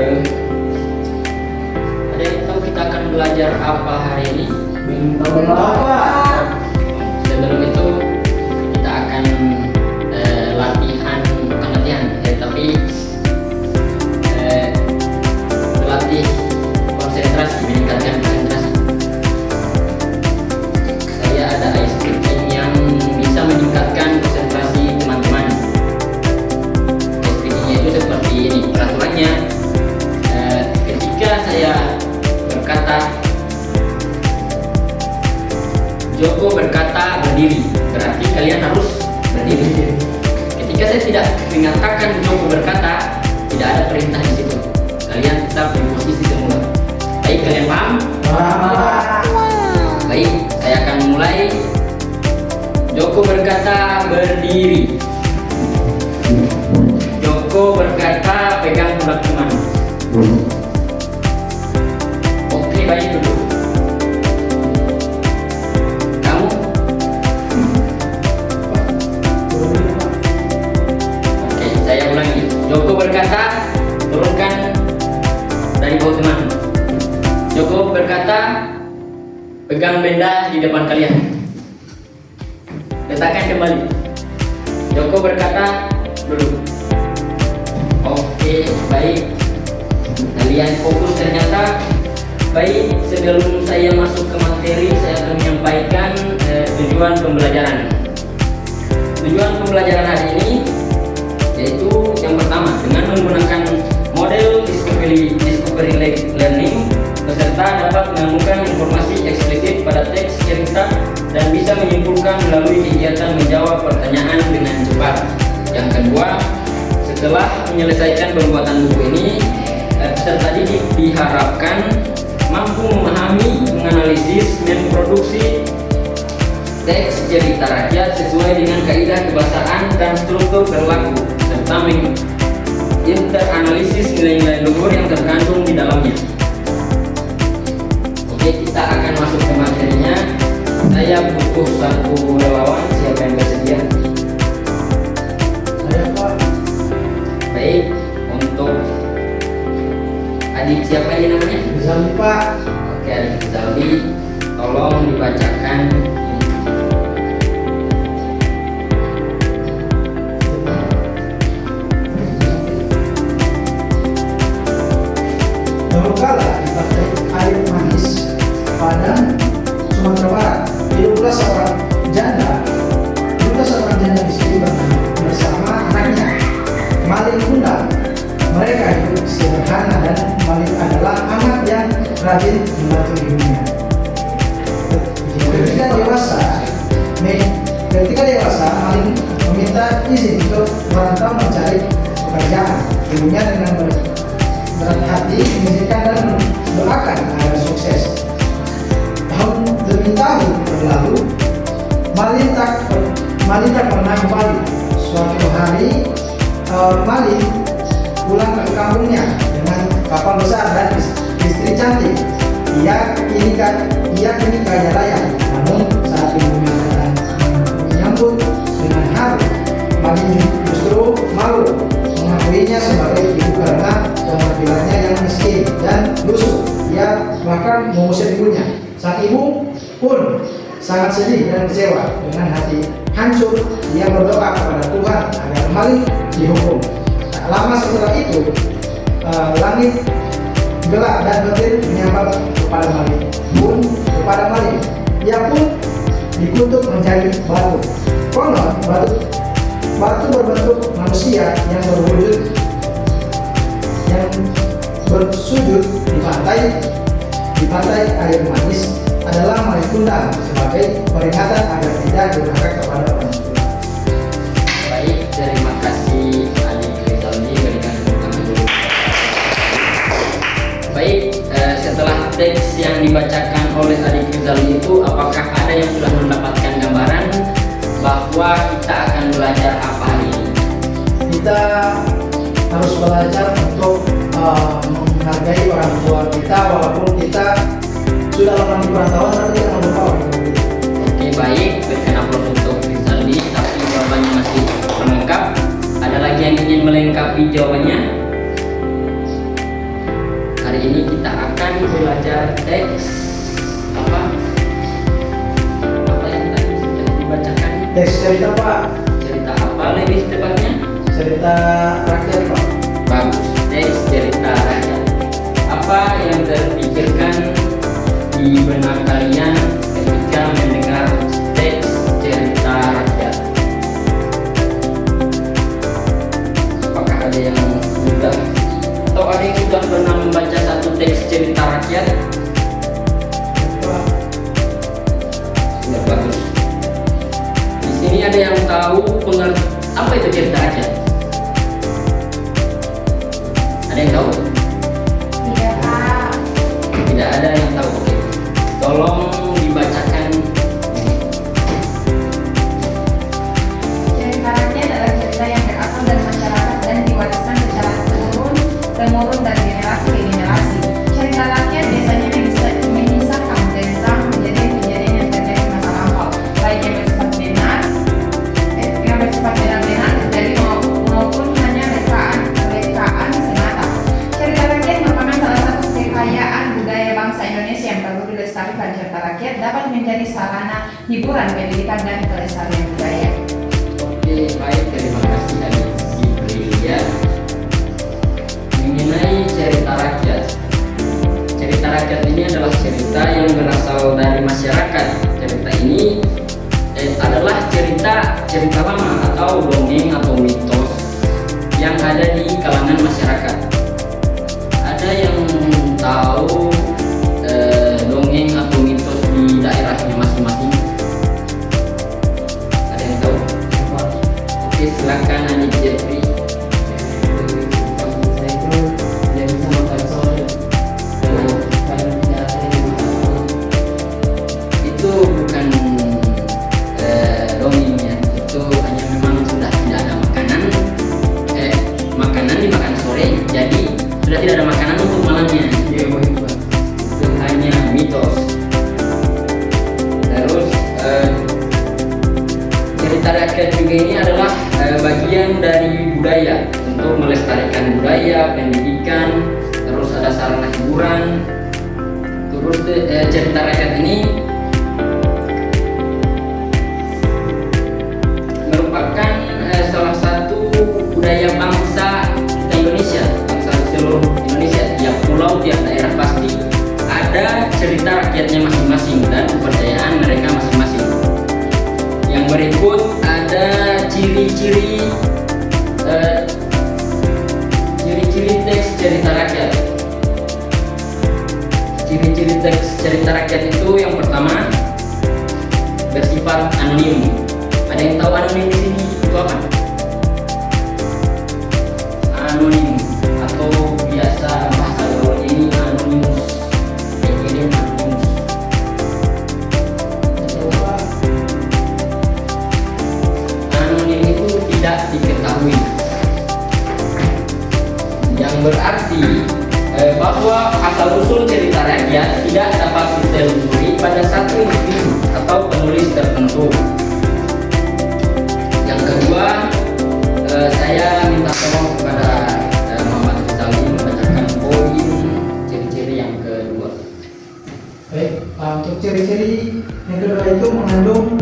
Ada yang tahu kita akan belajar apa hari ini? Sebelum itu kita akan latihan, bukan latihan, tapi berlatih konsentrasi, meningkatkan konsentrasi. Saya ada ice cream yang bisa meningkatkan konsentrasi teman-teman. Ice creamnya itu seperti ini peraturannya. Ketika saya berkata, Joko berkata berdiri, berarti kalian harus berdiri. Ketika saya tidak mengatakan Joko berkata, tidak ada perintah di situ. Kalian tetap di posisi semula. Baik, kalian paham? Baik, saya akan mulai. Joko berkata berdiri. Joko berkata pegang pundak teman. Oke, baik dulu. Kamu? Oke, saya ulangi. Joko berkata turunkan dari bawah teman. Joko berkata pegang benda di depan kalian. Letakkan kembali. Joko berkata duduk. Oke, baik. Kalian fokus ternyata. Baik, sebelum saya masuk ke materi, saya akan menyampaikan tujuan pembelajaran. Tujuan pembelajaran hari ini yaitu yang pertama, dengan menggunakan model discovery learning, peserta dapat menemukan informasi eksplisit pada teks cerita dan bisa menyimpulkan melalui kegiatan menjawab pertanyaan dengan cepat. Yang kedua, setelah menyelesaikan pembuatan buku ini, peserta didik diharapkan mampu memahami, menganalisis, memproduksi teks cerita rakyat sesuai dengan kaidah kebahasaan dan struktur berlaku, serta menginteranalisis nilai-nilai luhur yang terkandung di dalamnya. Oke, kita akan masuk ke materinya. Saya butuh satu relawan, siapa yang bersedia? Saya, Pak. Baik, untuk adik siapa ini namanya? Rizaldi, Pak. Oke, adik Rizaldi, tolong dibacakan. Dahulu kala di pantai air manis Padang, Sumatera Barat, hiduplah seorang janda di situ bersama anaknya Malin Kundang. Mereka hidup sederhana dan Malin adalah anak yang rajin membantu ibunya. Ketika dewasa, Malin meminta izin untuk merantau mencari pekerjaan. Ibunya dengan berat hati mengizinkan dan mendoakan agar sukses. Tahun demi tahun berlalu, Malin tak pernah kembali. Suatu hari, Malin pulang ke kampungnya dengan kapal besar dan istri cantik. Ia kini kaya raya. Namun saat ibunya datang menyambut dengan haru, Malin justru malu mengakuinya sebagai ibu karena penampilannya yang miskin dan lusuh. Ia bahkan mengusir ibunya. Sang ibu pun sangat sedih dan kecewa. Dengan hati hancur, ia berdoa kepada Tuhan agar Malin dihukum. Tak lama setelah itu, langit gelap dan petir menyambar kepada Malin. Ia pun dikutuk menjadi batu. Konon batu berbentuk manusia yang bersujud di pantai air manis adalah Malin Kundang sebagai peringatan agar tidak durhaka kepada orang tua. Baik, terima kasih adik Rizaldi, berikan tepuk tangan dulu. Baik, setelah teks yang dibacakan oleh adik Rizaldi itu, apakah ada yang sudah mendapatkan gambaran bahwa kita akan belajar apa hari ini? Kita harus belajar untuk menghargai orang tua kita, walaupun kita sudah 80 tahun tapi kita lupa orang tua kita. Oke, baik, berikan aplaus untuk Rizaldi, tapi jawabannya masih lengkap. Ada lagi yang ingin melengkapi jawabannya? hari ini kita akan belajar teks apa yang tadi sudah dibacakan. Teks cerita Pak. Cerita apa lebih tepatnya? Cerita rakyat Pak. Bagus, teks cerita rakyat. Apa yang terpikirkan di benak kalian ketika mendengar teks cerita rakyat? Apakah ada yang sudah atau ada yang sudah pernah membaca satu teks cerita rakyat? Sudah, bagus. Di sini ada yang tahu apa itu cerita rakyat? Ada yang tahu? Tidak ada yang tahu. Oke. Tolong dibacakan. Cerita rakyat adalah cerita yang berasal dari masyarakat dan diwariskan secara temurun dari generasi ke generasi. Cerita rakyat biasanya mengisahkan tentang kejadian-kejadian yang terjadi di masa lampau, baik yang bersifat benar terjadi maupun hanya rekaan semata. Cerita rakyat merupakan salah satu kekayaan budaya bangsa Indonesia yang perlu dilestarikan. Cerita rakyat dapat menjadi sarana hiburan, pendidikan, dan kelestarian budaya. Oke, baik, terima kasih Adik Gibrilia. Mengenai cerita rakyat. Cerita rakyat ini adalah cerita yang berasal dari masyarakat. Cerita ini adalah cerita lama atau dongeng atau mitos yang ada di kalangan masyarakat. Ada yang tahu dongeng atau mitos di daerahnya masing-masing? Ada yang tahu? Oke, silakan Adik Jeffrey. Saya itu tidak bisa makan sore karena tidak ada yang makan. Itu bukan dongengnya, itu hanya memang sudah tidak ada makanan dimakan sore, jadi sudah tidak ada makanan untuk malamnya. Iya begitu Pak. Itu hanya mitos. Terus cerita rakyat juga ini adalah bagian dari budaya untuk melestarikan budaya, pendidikan, terus ada sarana hiburan. Terus cerita rakyat ini merupakan salah satu budaya bangsa kita Indonesia, bangsa seluruh Indonesia. Tiap pulau, tiap daerah pasti ada cerita rakyatnya masing-masing dan kepercayaan mereka masing-masing. Yang berikut ada ciri-ciri teks cerita rakyat. Ciri-ciri teks cerita rakyat itu yang pertama bersifat anonim. Ada yang tahu anonim di sini itu apa? Anonim atau biasa bahasa gaul ini anonimus. Ini anonimus. Anonim itu tidak diketahui. Yang berarti bahwa asal usul cerita rakyat tidak dapat ditelusuri pada satu individu atau penulis tertentu. Yang kedua, saya minta tolong kepada Muhammad Rizali membacakan poin ciri-ciri yang kedua. Baik, untuk ciri-ciri yang kedua itu mengandung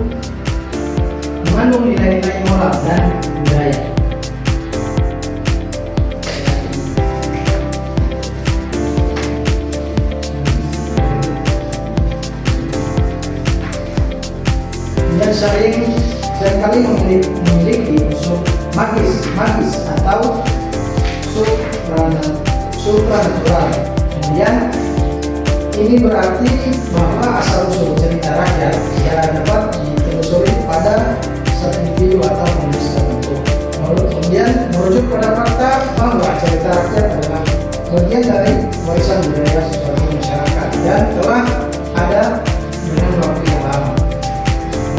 nilai-nilai moral dan budaya. Dan seringkali memiliki unsur magis atau supranatural. Kemudian ini berarti bahwa asal usul cerita rakyat tidak dapat ditelusuri pada satu individu atau penulis tertentu. Kemudian merujuk pada fakta bahwa cerita rakyat adalah bagian dari warisan budaya suatu masyarakat dan telah ada dengan waktu yang lama.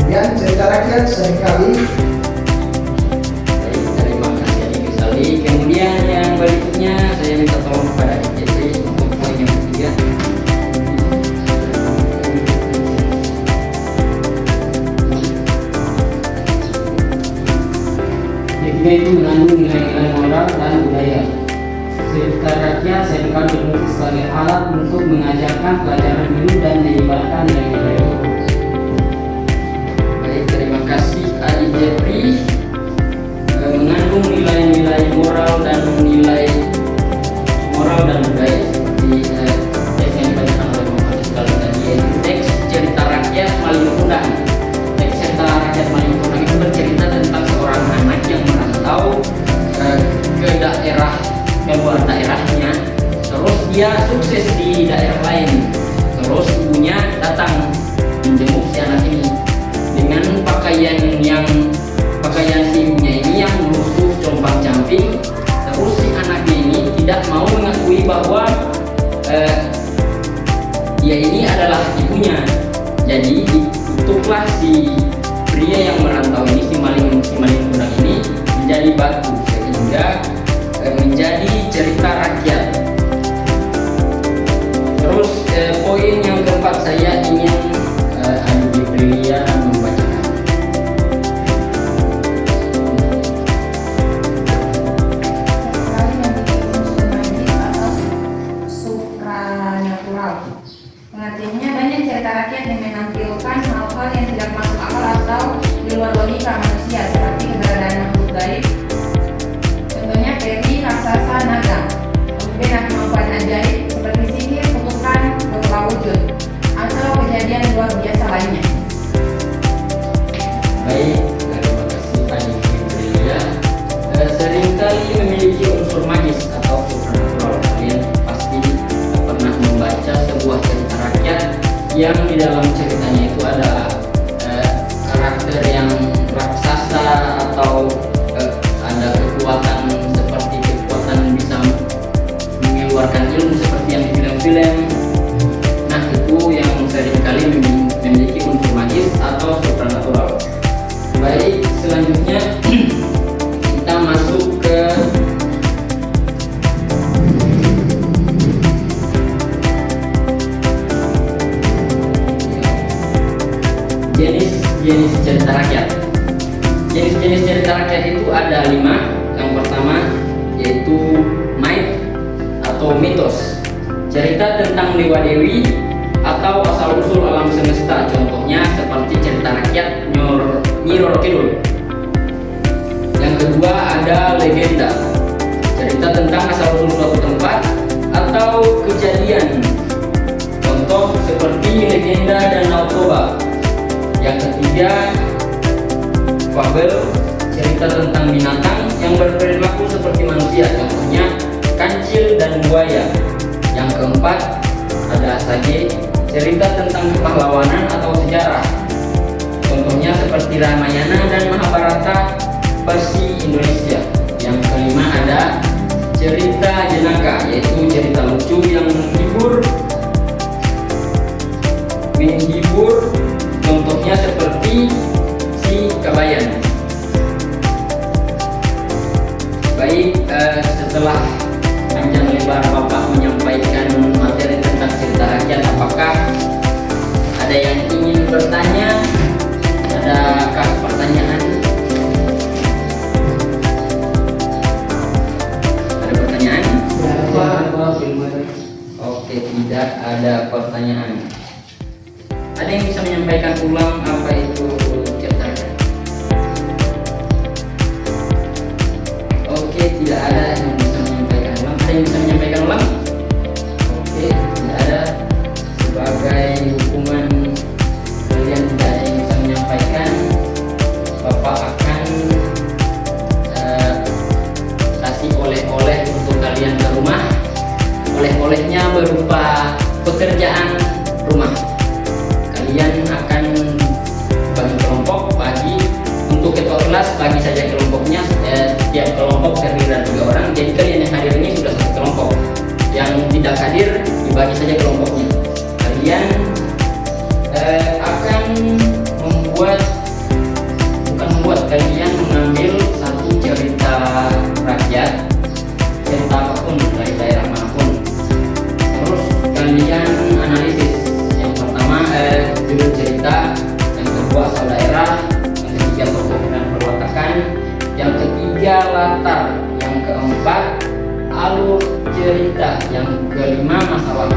Kemudian cerita rakyat seringkali. Terima kasih Adik Rizali. Kemudian yang berikutnya saya minta tolong kepada Adik Jeffrey untuk poin yang ketiga. Yaitu mengandung nilai-nilai moral dan budaya. Cerita rakyat rakyat seringkali berfungsi sebagai alat untuk mengajarkan pelajaran ilmu dan menyebarkan nilai-nilai luhur. Baik, terima kasih Adi Jepri. Mengandung nilai-nilai moral dan budaya seperti teks yang dibacakan oleh Muhammad Iqbal tadi, yaitu teks cerita rakyat Malin Kundang. Teks cerita rakyat Malin Kundang itu bercerita tentang seorang anak yang merantau ke luar daerahnya, terus dia sukses di daerah lain, terus ibunya datang menjenguk si anak ini dengan pakaian si ibunya ini yang lusuh compang-camping. Terus si anaknya ini tidak mau mengakui bahwa dia ini adalah ibunya. Jadi ditutuklah si pria yang merantau ini, si maling kundang ini menjadi batu, sehingga menjadi cerita rakyat. Terus poin yang keempat saya ingin Adi Jepri membacakan. Pengertiannya, banyak cerita rakyat yang menampilkan hal-hal yang tidak masuk akal atau di luar logika manusia, seperti keberadaan makhluk gaib. Contohnya peri, raksasa, naga. Kemudian kemampuan ajaib seperti sihir, kutukan, berupa wujud, atau kejadian luar biasa lainnya. Baik, terima kasih Adi Jepri. Seringkali memiliki unsur magis atau supernatural. Kalian pasti pernah membaca sebuah cerita rakyat yang di dalam ceritanya itu ada karakter yang raksasa atau ada kekuatan seperti kekuatan bisa mengeluarkan ilmu seperti yang di film-film. Nah, itu yang seringkali memiliki unsur magis atau supernatural. Baik, selanjutnya kita masuk ke jenis-jenis cerita rakyat. Jenis-jenis cerita rakyat itu ada 5. Yang pertama yaitu myth atau mitos, cerita tentang dewa-dewi atau asal-usul alam semesta. Contohnya seperti cerita rakyat Nyi Roro Kidul. Yang kedua ada legenda, cerita tentang asal-usul suatu tempat atau kejadian. Contoh seperti legenda Danau Toba. Yang ketiga fabel, cerita tentang binatang yang berperilaku seperti manusia. Contohnya kancil dan buaya. Yang keempat ada sage, cerita tentang kepahlawanan atau sejarah. Contohnya seperti Ramayana dan Mahabharata versi Indonesia. Yang kelima ada cerita jenaka, yaitu cerita lucu yang menghibur. Contohnya seperti si Kabayan. Baik, setelah panjang lebar Bapak menyampaikan materi tentang cerita rakyat, apakah ada yang ingin bertanya? Adakah pertanyaan? Ada pertanyaan? Oke, tidak ada pertanyaan. Ada yang bisa menyampaikan ulang apa itu cerita rakyat? Oke, tidak ada yang bisa menyampaikan ulang. Ada yang bisa menyampaikan ulang? Oke, tidak ada. Sebagai hukuman kalian tidak ada yang bisa menyampaikan, Bapak akan kasih oleh-oleh untuk kalian ke rumah. Oleh-olehnya berupa pekerjaan rumah. Kalian akan bagi kelompok, untuk ketua kelas bagi saja kelompoknya. Setiap kelompok terdiri dari 3 orang. Jadi kalian yang hadir ini sudah 1 kelompok. Yang tidak hadir dibagi saja kelompoknya. Kalian akan kalian mengambil satu cerita rakyat, cerita apapun dari daerah manapun. Terus kalian analisis. Yang pertama judul cerita, yang kedua asal daerah, yang ketiga tokoh dan perwatakan, yang ketiga latar, yang keempat alur cerita. cerita. Yang kelima, masalah